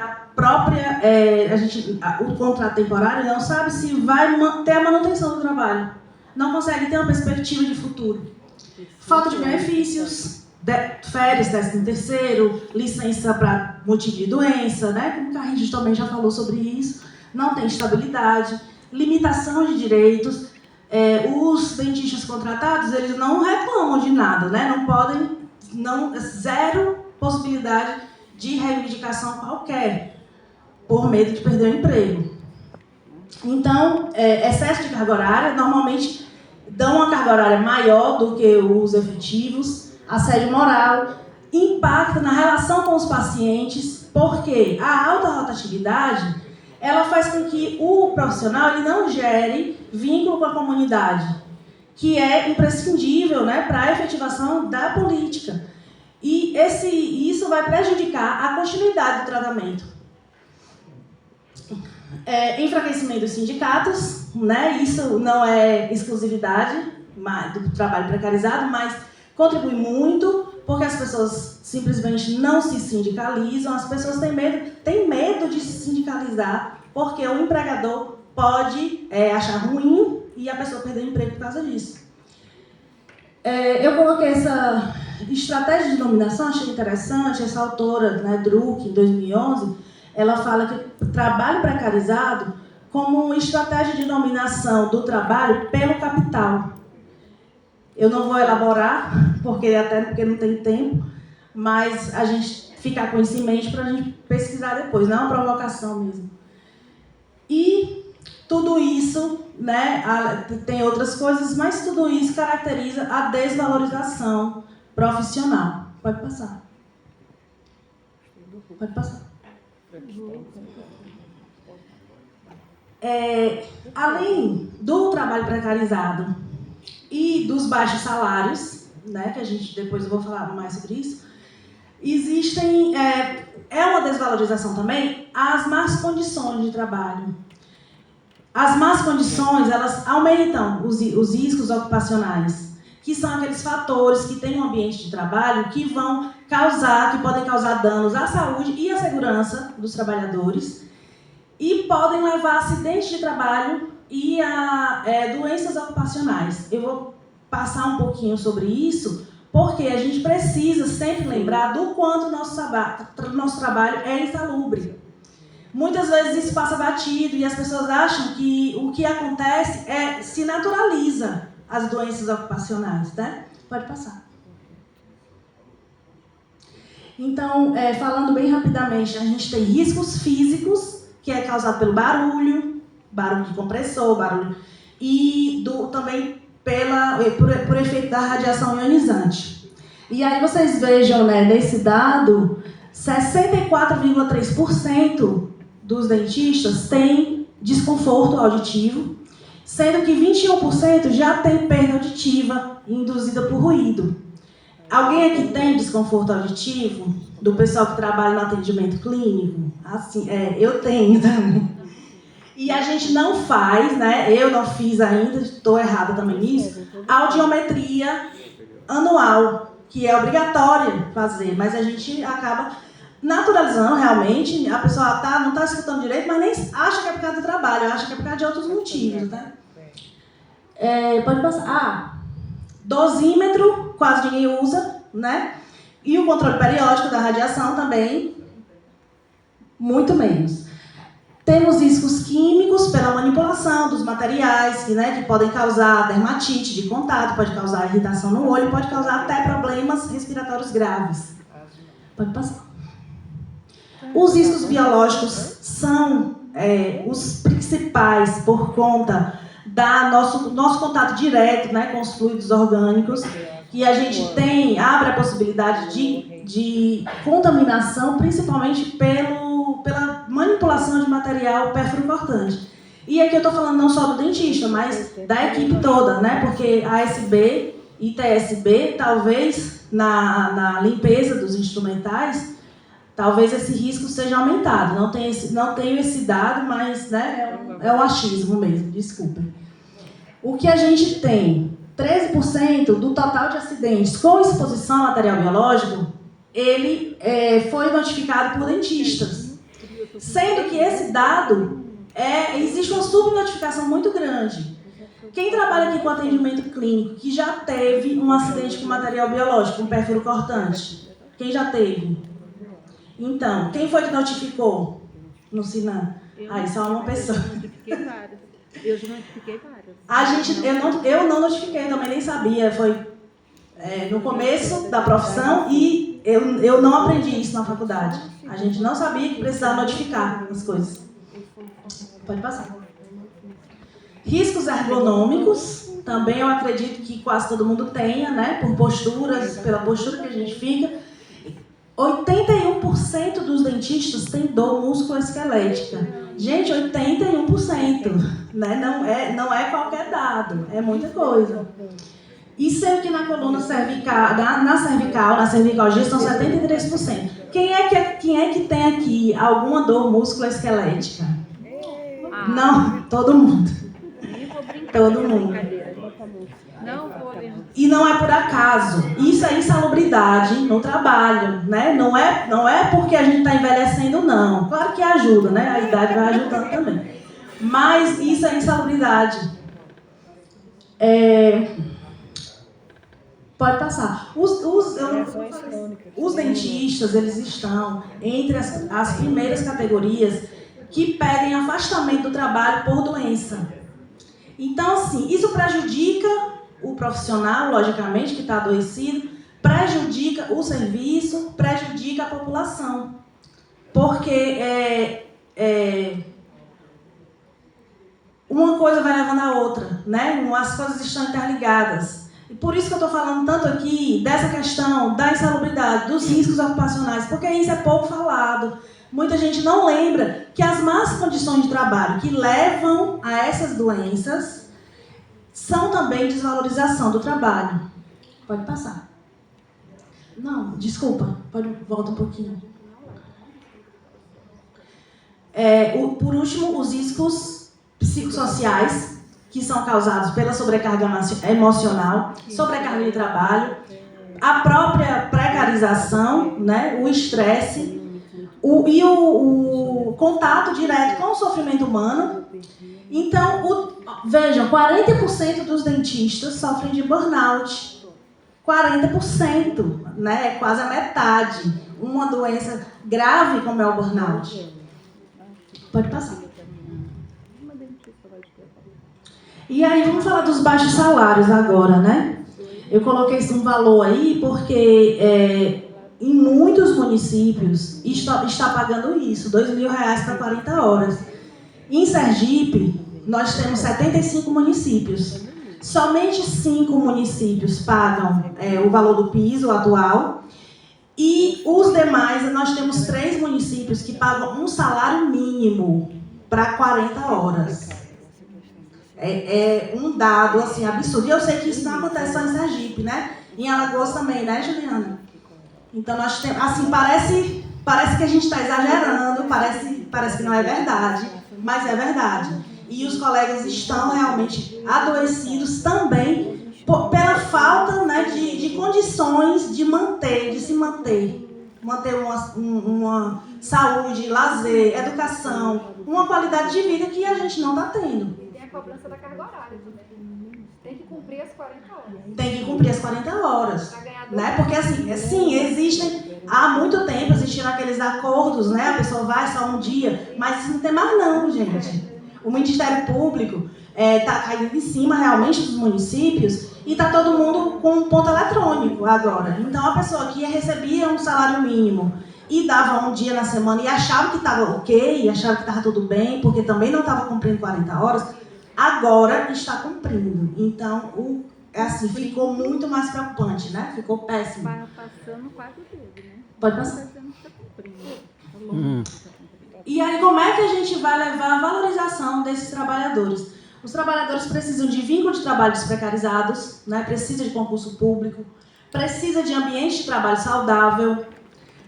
da própria... o contrato temporário não sabe se vai ter a manutenção do trabalho. Não consegue ter uma perspectiva de futuro. Falta de benefícios, férias, 13º, licença para motivo de doença, né? Como o Carrinhos também já falou sobre isso. Não tem estabilidade, limitação de direitos. Os dentistas contratados, eles não reclamam de nada, né? Não podem, zero possibilidade de reivindicação qualquer, por medo de perder o emprego. Então, excesso de carga horária, normalmente dão uma carga horária maior do que os efetivos, assédio moral, impacta na relação com os pacientes, porque a alta rotatividade, ela faz com que o profissional ele não gere vínculo com a comunidade, que é imprescindível, né, para a efetivação da política. E isso vai prejudicar a continuidade do tratamento. Enfraquecimento dos sindicatos, né? Isso não é exclusividade do trabalho precarizado, mas contribui muito, porque as pessoas simplesmente não se sindicalizam, as pessoas têm medo de se sindicalizar, porque o empregador pode achar ruim e a pessoa perder o emprego por causa disso. Eu coloquei essa estratégia de dominação, achei interessante, essa autora, né, Druck, em 2011, ela fala que o trabalho precarizado como uma estratégia de dominação do trabalho pelo capital. Eu não vou elaborar, porque não tem tempo, mas a gente ficar com isso em mente para a gente pesquisar depois, não é uma provocação mesmo. E tudo isso, né, tem outras coisas, mas tudo isso caracteriza a desvalorização profissional. Pode passar. Pode passar. Além do trabalho precarizado e dos baixos salários, né, que a gente depois eu vou falar mais sobre isso, existem uma desvalorização também as más condições de trabalho. As más condições, elas aumentam os riscos ocupacionais, que são aqueles fatores que têm um ambiente de trabalho que podem causar danos à saúde e à segurança dos trabalhadores e podem levar a acidentes de trabalho e a doenças ocupacionais. Eu vou passar um pouquinho sobre isso, porque a gente precisa sempre lembrar do quanto o nosso trabalho é insalubre. Muitas vezes isso passa batido e as pessoas acham que o que acontece se naturaliza as doenças ocupacionais, né? Pode passar. Então, falando bem rapidamente, a gente tem riscos físicos, que é causado pelo barulho de compressor, e também por efeito da radiação ionizante. E aí vocês vejam, né, nesse dado, 64,3% dos dentistas têm desconforto auditivo, sendo que 21% já tem perda auditiva induzida por ruído. Alguém aqui tem desconforto auditivo? Do pessoal que trabalha no atendimento clínico? Assim, eu tenho também. E a gente não faz, né? Eu não fiz ainda, estou errada também nisso, audiometria anual, que é obrigatória fazer, mas a gente acaba naturalizando realmente, a pessoa não está escutando direito, mas nem acha que é por causa do trabalho, acha que é por causa de outros motivos, né? Pode passar. Dosímetro, quase ninguém usa, né? E o controle periódico da radiação também, muito menos. Temos riscos químicos pela manipulação dos materiais, que podem causar dermatite de contato, pode causar irritação no olho, pode causar até problemas respiratórios graves. Pode passar. Os riscos biológicos são os principais por conta nosso contato direto, né, com os fluidos orgânicos, que a gente abre a possibilidade de contaminação, principalmente pela manipulação de material perfuro-cortante. E aqui eu estou falando não só do dentista, mas da equipe toda, né, porque ASB e TSB, talvez na limpeza dos instrumentais, talvez esse risco seja aumentado. Não tenho esse dado, mas, né, é um achismo mesmo, desculpem. O que a gente tem, 13% do total de acidentes com exposição a material biológico, ele foi notificado por dentistas. Sendo que esse dado, existe uma subnotificação muito grande. Quem trabalha aqui com atendimento clínico, que já teve um acidente com material biológico, um pérfuro cortante? Quem já teve? Então, quem foi que notificou no Sinan? Só uma pessoa. Eu já notifiquei várias. Eu não notifiquei, também nem sabia. Foi no começo da profissão e eu não aprendi isso na faculdade. A gente não sabia que precisava notificar as coisas. Pode passar. Riscos ergonômicos, também eu acredito que quase todo mundo tenha, né? Por posturas, pela postura que a gente fica. 81% dos dentistas têm dor musculoesquelética. Gente, 81%, né? Não é qualquer dado, é muita coisa. E sendo que na coluna cervical, na cervicalgia estão 73%. Quem é que tem aqui alguma dor musculoesquelética? Não, todo mundo. Todo mundo. E não é por acaso. Isso é insalubridade no trabalho, né? Não é porque a gente está envelhecendo, não. Claro que ajuda, né? A idade vai ajudando também. Mas isso é insalubridade. Pode passar. Os dentistas, eles estão entre as primeiras categorias que pedem afastamento do trabalho por doença. Então, assim, isso prejudica o profissional, logicamente, que está adoecido, prejudica o serviço, prejudica a população. Porque uma coisa vai levando a outra, né? As coisas estão interligadas. E por isso que eu estou falando tanto aqui dessa questão da insalubridade, dos riscos ocupacionais, porque isso é pouco falado. Muita gente não lembra que as más condições de trabalho que levam a essas doenças são também desvalorização do trabalho. Pode passar. Não, desculpa. Volta um pouquinho. Por último, os riscos psicossociais, que são causados pela sobrecarga emocional, sobrecarga de trabalho, a própria precarização, né, o estresse, o contato direto com o sofrimento humano. Então, vejam, 40% dos dentistas sofrem de burnout. 40%, né? É quase a metade. Uma doença grave como é o burnout. Pode passar. E aí, vamos falar dos baixos salários agora, né? Eu coloquei um valor aí porque em muitos municípios está pagando isso, R$2.000 para 40 horas. Em Sergipe, nós temos 75 municípios. Somente 5 municípios pagam o valor do piso atual. E os demais, nós temos 3 municípios que pagam um salário mínimo para 40 horas. É um dado assim, absurdo. E eu sei que isso não acontece só em Sergipe, né? Em Alagoas também, né, Juliana? Então, nós temos, assim, parece que a gente está exagerando, parece que não é verdade, mas é verdade. E os colegas estão realmente adoecidos também pela falta, né, de condições de se manter uma saúde, lazer, educação, uma qualidade de vida que a gente não está tendo. E tem a cobrança da carga horária também. Tem que cumprir as 40 horas. Tem que cumprir as 40 horas. Né? Porque assim, existem, há muito tempo existiram aqueles acordos, né? A pessoa vai só um dia, mas isso não tem mais não, gente. O Ministério Público está caindo em cima realmente dos municípios e está todo mundo com um ponto eletrônico agora. Então a pessoa que recebia um salário mínimo e dava um dia na semana e achava que estava ok, achava que estava tudo bem, porque também não estava cumprindo 40 horas, agora está cumprindo. Então, assim, ficou muito mais preocupante, né? Ficou péssimo. Passando quase o dedo, né? Pode passar. E aí, como é que a gente vai levar a valorização desses trabalhadores? Os trabalhadores precisam de vínculo de trabalho desprecarizados, né? Precisa de concurso público, precisa de ambiente de trabalho saudável,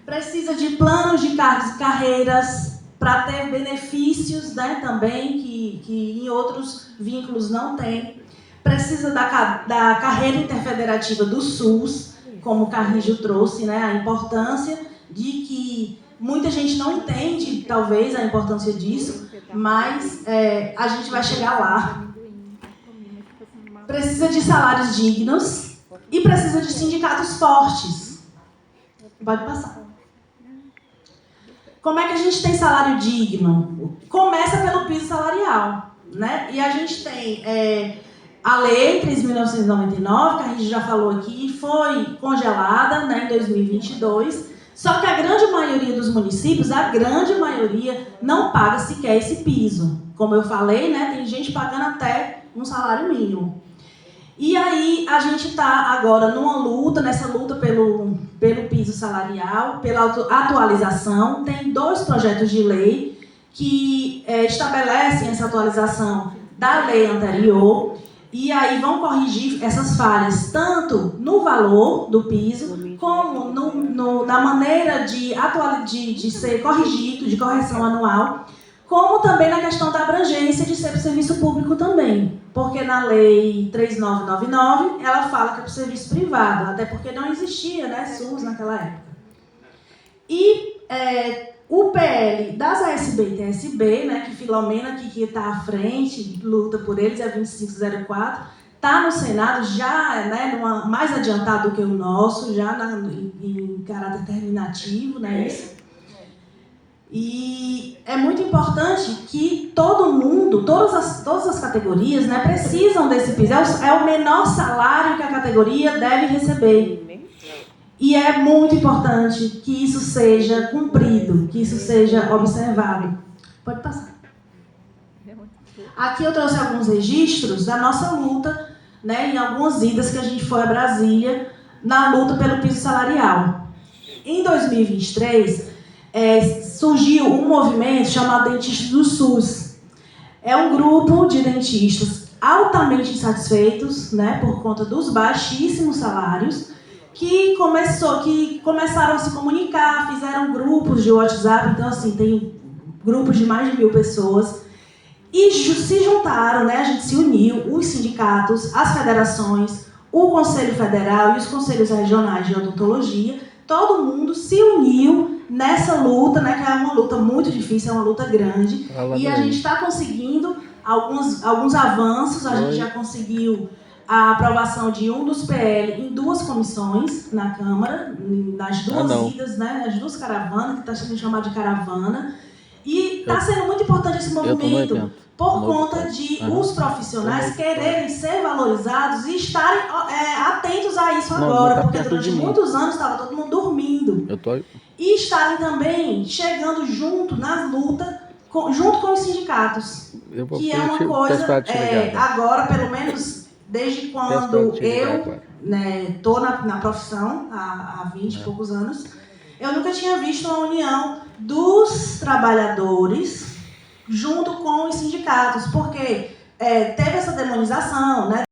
precisa de planos de carreiras para ter benefícios, né, também que em outros vínculos não tem. Precisa da carreira interfederativa do SUS, como o Carrijo trouxe, né, a importância de que Muita gente não entende, talvez, a importância disso, mas a gente vai chegar lá. Precisa de salários dignos e precisa de sindicatos fortes. Pode passar. Como é que a gente tem salário digno? Começa pelo piso salarial, né? E a gente tem a lei 3.999, que a gente já falou aqui, foi congelada, né, em 2022. Só que a grande maioria dos municípios, a grande maioria, não paga sequer esse piso. Como eu falei, né, tem gente pagando até um salário mínimo. E aí a gente está agora nessa luta pelo piso salarial, pela atualização. Tem 2 projetos de lei que estabelecem essa atualização da lei anterior. E aí vão corrigir essas falhas tanto no valor do piso, como na maneira de ser corrigido, de correção anual, como também na questão da abrangência de ser para o serviço público também. Porque na lei 3.999, ela fala que é para o serviço privado, até porque não existia, né, SUS naquela época. E o PL das ASB e TSB, né, que Filomena, que está à frente, luta por eles, é 2504, está no Senado já, né, mais adiantado do que o nosso, já em caráter terminativo, né, isso. E é muito importante que todo mundo, todas as categorias, né, precisam desse piso. É o menor salário que a categoria deve receber. E é muito importante que isso seja cumprido, que isso seja observado. Pode passar. Aqui eu trouxe alguns registros da nossa luta, né, em algumas idas que a gente foi a Brasília, na luta pelo piso salarial. Em 2023, surgiu um movimento chamado Dentistas do SUS. É um grupo de dentistas altamente insatisfeitos, né, por conta dos baixíssimos salários, que começaram a se comunicar, fizeram grupos de WhatsApp, então assim, tem grupos de mais de 1.000 pessoas, e se juntaram, né, a gente se uniu, os sindicatos, as federações, o Conselho Federal e os conselhos regionais de odontologia, todo mundo se uniu nessa luta, né, que é uma luta muito difícil, é uma luta grande, e a gente está conseguindo alguns avanços, a gente já conseguiu a aprovação de um dos PL em 2 comissões na Câmara, nas 2 idas, né, nas 2 caravanas, que está sendo chamado de caravana, e está sendo muito importante esse movimento por conta de os profissionais quererem ser valorizados e estarem atentos a isso agora, porque durante muitos anos estava todo mundo dormindo. E estarem também chegando junto nas lutas, junto com os sindicatos, que é uma coisa, agora, pelo menos desde quando eu estou na profissão, há 20 e poucos anos, eu nunca tinha visto uma união dos trabalhadores junto com os sindicatos, porque teve essa demonização, né?